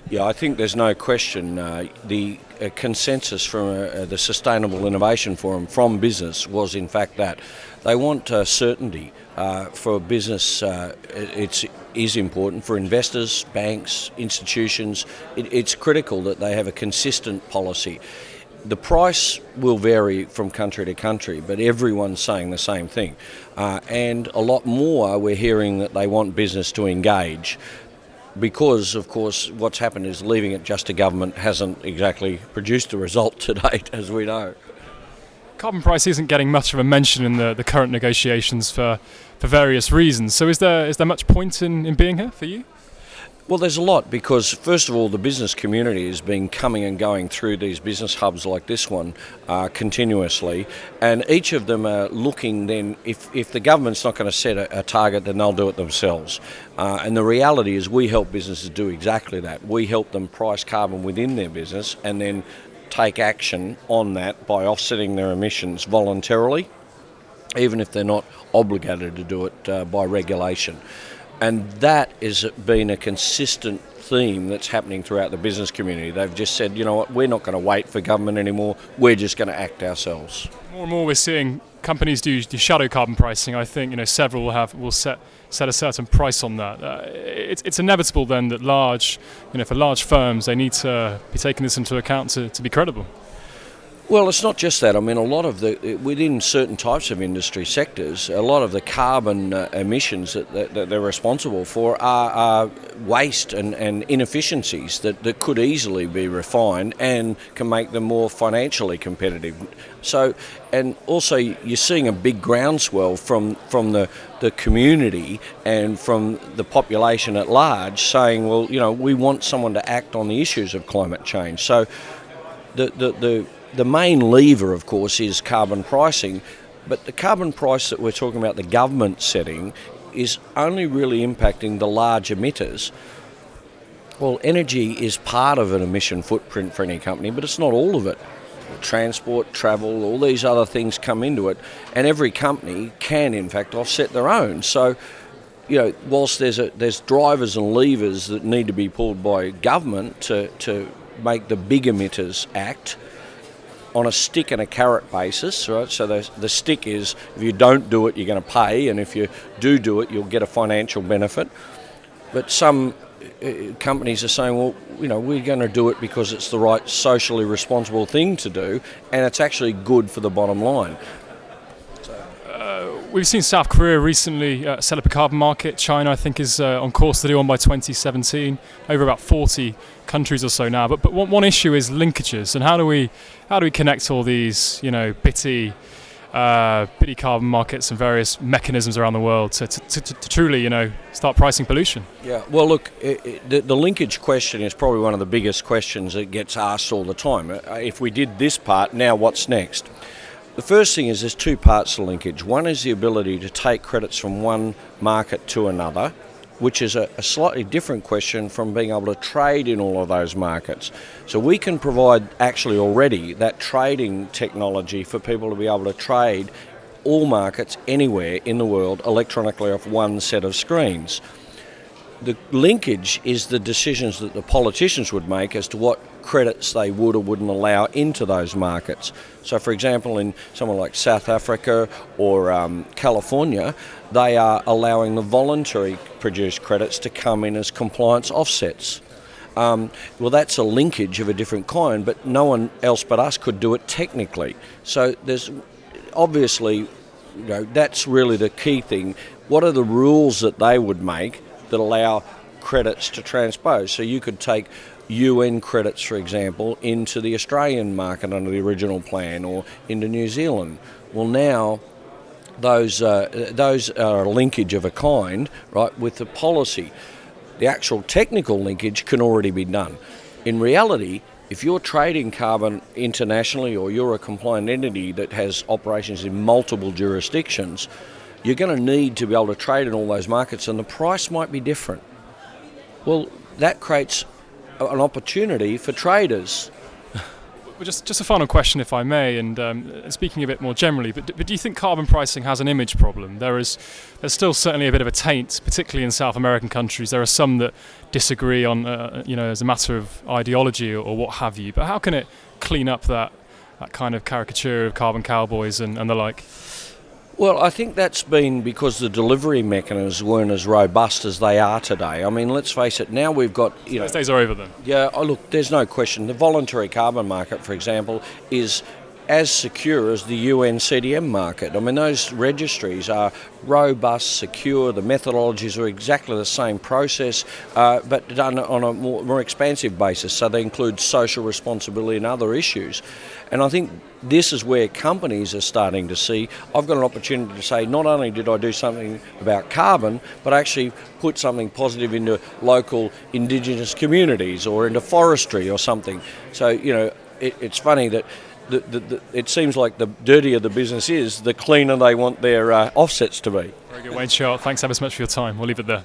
Yeah, I think there's no question. The consensus from the Sustainable Innovation Forum from business was in fact that they want certainty for business. It is important for investors, banks, institutions. It's critical that they have a consistent policy. The price will vary from country to country, but everyone's saying the same thing. And a lot more, we're hearing that they want business to engage. Because, of course, what's happened is leaving it just to government hasn't exactly produced a result to date, as we know. Carbon price isn't getting much of a mention in the current negotiations for various reasons. So is there much point in being here for you? Well, there's a lot because, first of all, the business community has been coming and going through these business hubs like this one continuously, and each of them are looking then, if the government's not going to set a target, then they'll do it themselves. And the reality is we help businesses do exactly that. We help them price carbon within their business and then take action on that by offsetting their emissions voluntarily, even if they're not obligated to do it by regulation. And that has been a consistent theme that's happening throughout the business community. They've just said, you know what, we're not going to wait for government anymore, we're just going to act ourselves. More and more we're seeing companies do shadow carbon pricing. I think several will set a certain price on that. It's inevitable then that for large firms, they need to be taking this into account to be credible. Well, it's not just that. I mean, a lot of within certain types of industry sectors, a lot of the carbon emissions that they're responsible for are waste and inefficiencies that could easily be refined and can make them more financially competitive. So, and also you're seeing a big groundswell from the community and from the population at large saying, well, we want someone to act on the issues of climate change. So the main lever, of course, is carbon pricing, but the carbon price that we're talking about, the government setting, is only really impacting the large emitters. Well, energy is part of an emission footprint for any company, but it's not all of it. Transport, travel, all these other things come into it, and every company can, in fact, offset their own. So, whilst there's drivers and levers that need to be pulled by government to make the big emitters act, on a stick and a carrot basis, right? So the stick is, if you don't do it, you're going to pay, and if you do it, you'll get a financial benefit. But some companies are saying, well, we're going to do it because it's the right socially responsible thing to do, and it's actually good for the bottom line. We've seen South Korea recently set up a carbon market. China, I think, is on course to do one by 2017. Over about 40 countries or so now. But one issue is linkages, and how do we connect all these bitty carbon markets and various mechanisms around the world to truly start pricing pollution? Yeah. Well, look, the linkage question is probably one of the biggest questions that gets asked all the time. If we did this part, now what's next? The first thing is there's two parts to linkage. One is the ability to take credits from one market to another, which is a slightly different question from being able to trade in all of those markets. So we can provide actually already that trading technology for people to be able to trade all markets anywhere in the world electronically off one set of screens. The linkage is the decisions that the politicians would make as to what credits they would or wouldn't allow into those markets. So, for example, in somewhere like South Africa or California, they are allowing the voluntary produced credits to come in as compliance offsets. Well, that's a linkage of a different kind, but no one else but us could do it technically. So there's obviously, that's really the key thing. What are the rules that they would make that allow credits to transpose? So you could take UN credits, for example, into the Australian market under the original plan, or into New Zealand. Well, now those are a linkage of a kind, right, with the policy. The actual technical linkage can already be done. In reality, if you're trading carbon internationally, or you're a compliant entity that has operations in multiple jurisdictions, you're going to need to be able to trade in all those markets, and the price might be different. Well, that creates an opportunity for traders. Well, just a final question, if I may, and speaking a bit more generally, but do you think carbon pricing has an image problem? There's still certainly a bit of a taint, particularly in South American countries. There are some that disagree on, as a matter of ideology or what have you. But how can it clean up that kind of caricature of carbon cowboys and the like? Well, I think that's been because the delivery mechanisms weren't as robust as they are today. I mean, let's face it, now we've got... Those days are over then? Yeah, look, there's no question. The voluntary carbon market, for example, is as secure as the UN CDM market. I mean, those registries are robust, secure, the methodologies are exactly the same process, but done on a more expansive basis, so they include social responsibility and other issues. And I think this is where companies are starting to see, I've got an opportunity to say, not only did I do something about carbon, but actually put something positive into local indigenous communities or into forestry or something. So, it's funny that it seems like the dirtier the business is, the cleaner they want their offsets to be. Very good, Wayne Sharpe. Thanks ever so much for your time. We'll leave it there.